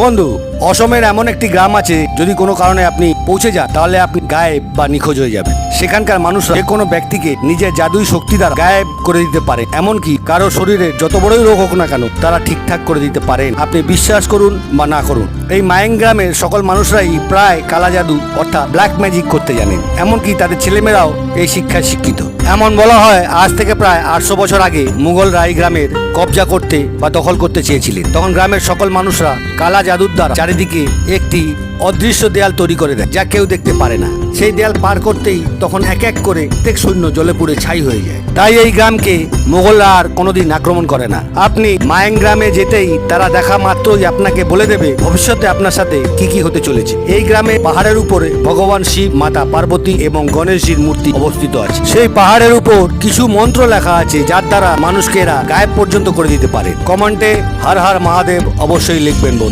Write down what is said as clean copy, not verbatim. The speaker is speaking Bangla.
বন্ধু, অসমের এমন একটি গ্রাম আছে, যদি কোনো কারণে আপনি পৌঁছে যান তাহলে আপনি গায়েব বা নিখোঁজ হয়ে যাবেন। সেখানকার মানুষরা যে কোনো ব্যক্তিকে নিজের জাদুই শক্তি দ্বারা গায়েব করে দিতে পারে, এমনকি কারো শরীরে যত বড়ই রোগ হোক না কেন তারা ঠিকঠাক করে দিতে পারেন, আপনি বিশ্বাস করুন বা না করুন। এই মায়েং গ্রামের সকল মানুষরাই প্রায় কালা জাদু অর্থাৎ ব্ল্যাক ম্যাজিক করতে জানেন, এমনকি তাদের ছেলেমেয়েরাও এই শিক্ষায় শিক্ষিত। এমন বলা হয় আজ থেকে প্রায় 800 বছর আগে মুঘলরা এই গ্রামের কবজা করতে বা দখল করতে চেয়েছিলেন। তখন গ্রামের সকল মানুষরা কালা জাদুর দ্বারা চারিদিকে একটি অদৃশ্য দেয়াল তৈরি করে দেয়, যা কেউ দেখতে পারে না। সেই দেয়াল পার করতেই তখন এক এক করে প্রত্যেক সৈন্য জ্বলে পুড়ে ছাই হয়ে যায়। তাই এই গ্রামকে মোগলরা আর কোনোদিন আক্রমণ করে না। আপনি মায়েং গ্রামে যেতেই তারা দেখা মাত্রই আপনাকে বলে দেবে ভবিষ্যতে আপনার সাথে কি কি হতে চলেছে। এই গ্রামে পাহাড়ের উপরে ভগবান শিব, মাতা পার্বতী এবং গণেশজির মূর্তি অবস্থিত আছে। সেই পাহাড়ের উপর কিছু মন্ত্র লেখা আছে, যার দ্বারা মানুষকে এরা গায়েব পর্যন্ত করে দিতে পারে। কমেন্টে হর হর মহাদেব অবশ্যই লিখবেন বন্ধু।